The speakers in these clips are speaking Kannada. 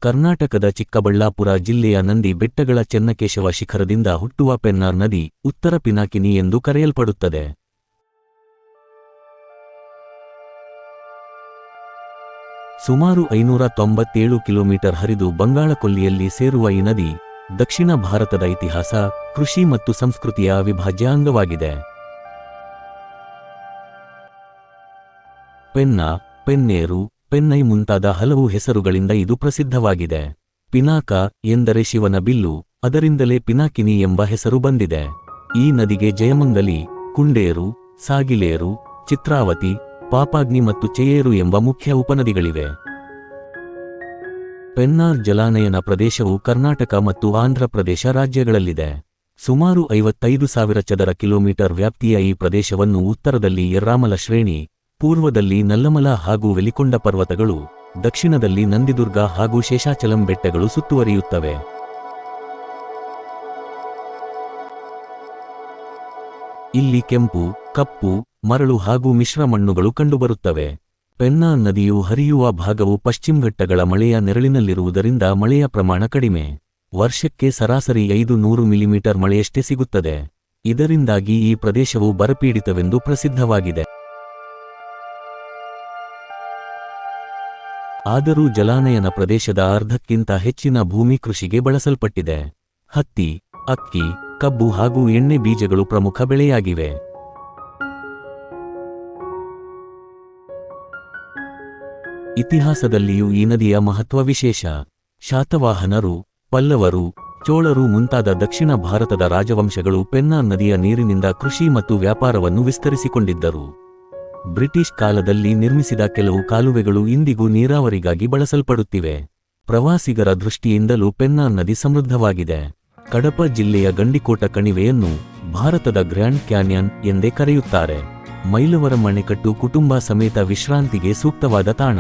ಕರ್ನಾಟಕದ ಚಿಕ್ಕಬಳ್ಳಾಪುರ ಜಿಲ್ಲೆಯ ನಂದಿ ಬೆಟ್ಟಗಳ ಚೆನ್ನಕೇಶವ ಶಿಖರದಿಂದ ಹುಟ್ಟುವ ಪೆನ್ನಾರ್ ನದಿ ಉತ್ತರ ಪಿನಾಕಿನಿ ಎಂದು ಕರೆಯಲ್ಪಡುತ್ತದೆ. ಸುಮಾರು 597 ಕಿಲೋಮೀಟರ್ ಹರಿದು ಬಂಗಾಳಕೊಲ್ಲಿಯಲ್ಲಿ ಸೇರುವ ಈ ನದಿ ದಕ್ಷಿಣ ಭಾರತದ ಇತಿಹಾಸ, ಕೃಷಿ ಮತ್ತು ಸಂಸ್ಕೃತಿಯ ಅವಿಭಾಜ್ಯ ಅಂಗವಾಗಿದೆ. ಪೆನ್ನ, ಪೆನ್ನೇರು, ಪೆನ್ನೈ ಮುಂತಾದ ಹಲವು ಹೆಸರುಗಳಿಂದ ಇದು ಪ್ರಸಿದ್ಧವಾಗಿದೆ. ಪಿನಾಕ ಎಂದರೆ ಶಿವನ ಬಿಲ್ಲು, ಅದರಿಂದಲೇ ಪಿನಾಕಿನಿ ಎಂಬ ಹೆಸರು ಬಂದಿದೆ. ಈ ನದಿಗೆ ಜಯಮಂಗಲಿ, ಕುಂಡೇರು, ಸಾಗಿಲೇರು, ಚಿತ್ರಾವತಿ, ಪಾಪಾಗ್ನಿ ಮತ್ತು ಚೆಯೇರು ಎಂಬ ಮುಖ್ಯ ಉಪನದಿಗಳಿವೆ. ಪೆನ್ನಾರ್ ಜಲಾನಯನ ಪ್ರದೇಶವು ಕರ್ನಾಟಕ ಮತ್ತು ಆಂಧ್ರ ಪ್ರದೇಶ ರಾಜ್ಯಗಳಲ್ಲಿದೆ. ಸುಮಾರು 55,000 ಚದರ ಕಿಲೋಮೀಟರ್ ವ್ಯಾಪ್ತಿಯ ಈ ಪ್ರದೇಶವನ್ನು ಉತ್ತರದಲ್ಲಿ ಎರ್ರಾಮಲ ಶ್ರೇಣಿ, ಪೂರ್ವದಲ್ಲಿ ನಲ್ಲಮಲ ಹಾಗೂ ವೆಲಿಕೊಂಡ ಪರ್ವತಗಳು, ದಕ್ಷಿಣದಲ್ಲಿ ನಂದಿದುರ್ಗ ಹಾಗೂ ಶೇಷಾಚಲಂ ಬೆಟ್ಟಗಳು ಸುತ್ತುವರಿಯುತ್ತವೆ. ಇಲ್ಲಿ ಕೆಂಪು, ಕಪ್ಪು, ಮರಳು ಹಾಗೂ ಮಿಶ್ರ ಮಣ್ಣುಗಳು ಕಂಡುಬರುತ್ತವೆ. ಪೆನ್ನಾರ್ ನದಿಯು ಹರಿಯುವ ಭಾಗವು ಪಶ್ಚಿಮಘಟ್ಟಗಳ ಮಳೆಯ ನೆರಳಿನಲ್ಲಿರುವುದರಿಂದ ಮಳೆಯ ಪ್ರಮಾಣ ಕಡಿಮೆ. ವರ್ಷಕ್ಕೆ ಸರಾಸರಿ 500 ಮಿಲಿಮೀಟರ್ ಮಳೆಯಷ್ಟೇ ಸಿಗುತ್ತದೆ. ಇದರಿಂದಾಗಿ ಈ ಪ್ರದೇಶವು ಬರಪೀಡಿತವೆಂದು ಪ್ರಸಿದ್ಧವಾಗಿದೆ. ಆದರೂ ಜಲಾನಯನ ಪ್ರದೇಶದ ಅರ್ಧಕ್ಕಿಂತ ಹೆಚ್ಚಿನ ಭೂಮಿ ಕೃಷಿಗೆ ಬಳಸಲ್ಪಟ್ಟಿದೆ. ಹತ್ತಿ, ಅಕ್ಕಿ, ಕಬ್ಬು ಹಾಗೂ ಎಣ್ಣೆ ಬೀಜಗಳು ಪ್ರಮುಖ ಬೆಳೆಯಾಗಿವೆ. ಇತಿಹಾಸದಲ್ಲಿಯೂ ಈ ನದಿಯ ಮಹತ್ವ ವಿಶೇಷ. ಶಾತವಾಹನರು, ಪಲ್ಲವರು, ಚೋಳರು ಮುಂತಾದ ದಕ್ಷಿಣ ಭಾರತದ ರಾಜವಂಶಗಳು ಪೆನ್ನಾರ್ ನದಿಯ ನೀರಿನಿಂದ ಕೃಷಿ ಮತ್ತು ವ್ಯಾಪಾರವನ್ನು ವಿಸ್ತರಿಸಿಕೊಂಡಿದ್ದರು. ಬ್ರಿಟಿಷ್ ಕಾಲದಲ್ಲಿ ನಿರ್ಮಿಸಿದ ಕೆಲವು ಕಾಲುವೆಗಳು ಇಂದಿಗೂ ನೀರಾವರಿಗಾಗಿ ಬಳಸಲ್ಪಡುತ್ತಿವೆ. ಪ್ರವಾಸಿಗರ ದೃಷ್ಟಿಯಿಂದಲೂ ಪೆನ್ನಾರ್ ನದಿ ಸಮೃದ್ಧವಾಗಿದೆ. ಕಡಪ ಜಿಲ್ಲೆಯ ಗಂಡಿಕೋಟ ಕಣಿವೆಯನ್ನು ಭಾರತದ ಗ್ರ್ಯಾಂಡ್ ಕ್ಯಾನ್ಯನ್ ಎಂದೇ ಕರೆಯುತ್ತಾರೆ. ಮೈಲವರಂ ಅಣೆಕಟ್ಟು ಕುಟುಂಬ ಸಮೇತ ವಿಶ್ರಾಂತಿಗೆ ಸೂಕ್ತವಾದ ತಾಣ.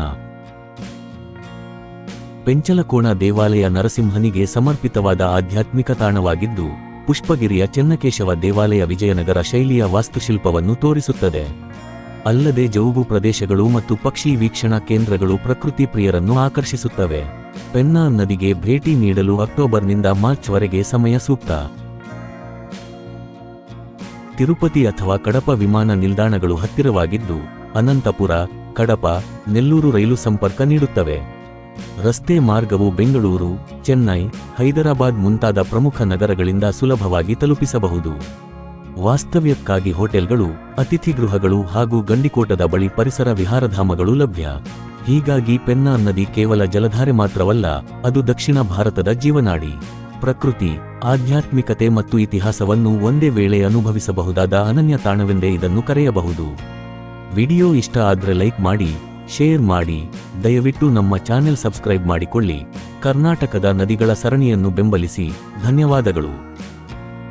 ಪೆಂಚಲಕೋಣ ದೇವಾಲಯ ನರಸಿಂಹನಿಗೆ ಸಮರ್ಪಿತವಾದ ಆಧ್ಯಾತ್ಮಿಕ ತಾಣವಾಗಿದ್ದು, ಪುಷ್ಪಗಿರಿಯ ಚೆನ್ನಕೇಶವ ದೇವಾಲಯ ವಿಜಯನಗರ ಶೈಲಿಯ ವಾಸ್ತುಶಿಲ್ಪವನ್ನು ತೋರಿಸುತ್ತದೆ. ಅಲ್ಲದೆ ಜೌಗು ಪ್ರದೇಶಗಳು ಮತ್ತು ಪಕ್ಷಿ ವೀಕ್ಷಣಾ ಕೇಂದ್ರಗಳು ಪ್ರಕೃತಿ ಪ್ರಿಯರನ್ನು ಆಕರ್ಷಿಸುತ್ತವೆ. ಪೆನ್ನಾರ್ ನದಿಗೆ ಭೇಟಿ ನೀಡಲು ಅಕ್ಟೋಬರ್ನಿಂದ ಮಾರ್ಚ್ವರೆಗೆ ಸಮಯ ಸೂಕ್ತ. ತಿರುಪತಿ ಅಥವಾ ಕಡಪ ವಿಮಾನ ನಿಲ್ದಾಣಗಳು ಹತ್ತಿರವಾಗಿದ್ದು, ಅನಂತಪುರ, ಕಡಪ, ನೆಲ್ಲೂರು ರೈಲು ಸಂಪರ್ಕ ನೀಡುತ್ತವೆ. ರಸ್ತೆ ಮಾರ್ಗವು ಬೆಂಗಳೂರು, ಚೆನ್ನೈ, ಹೈದರಾಬಾದ್ ಮುಂತಾದ ಪ್ರಮುಖ ನಗರಗಳಿಂದ ಸುಲಭವಾಗಿ ತಲುಪಿಸಬಹುದು. ವಾಸ್ತವ್ಯಕ್ಕಾಗಿ ಹೋಟೆಲ್ಗಳು, ಅತಿಥಿಗೃಹಗಳು ಹಾಗೂ ಗಂಡಿಕೋಟದ ಬಳಿ ಪರಿಸರ ವಿಹಾರಧಾಮಗಳು ಲಭ್ಯ. ಹೀಗಾಗಿ ಪೆನ್ನಾರ್ ನದಿ ಕೇವಲ ಜಲಧಾರೆ ಮಾತ್ರವಲ್ಲ, ಅದು ದಕ್ಷಿಣ ಭಾರತದ ಜೀವನಾಡಿ. ಪ್ರಕೃತಿ, ಆಧ್ಯಾತ್ಮಿಕತೆ ಮತ್ತು ಇತಿಹಾಸವನ್ನು ಒಂದೇ ವೇಳೆ ಅನುಭವಿಸಬಹುದಾದ ಅನನ್ಯ ತಾಣವೆಂದೇ ಇದನ್ನು ಕರೆಯಬಹುದು. ವಿಡಿಯೋ ಇಷ್ಟ ಆದ್ರೆ ಲೈಕ್ ಮಾಡಿ, ಶೇರ್ ಮಾಡಿ, ದಯವಿಟ್ಟು ನಮ್ಮ ಚಾನೆಲ್ ಸಬ್ಸ್ಕ್ರೈಬ್ ಮಾಡಿಕೊಳ್ಳಿ. ಕರ್ನಾಟಕದ ನದಿಗಳ ಸರಣಿಯನ್ನು ಬೆಂಬಲಿಸಿ. ಧನ್ಯವಾದಗಳು.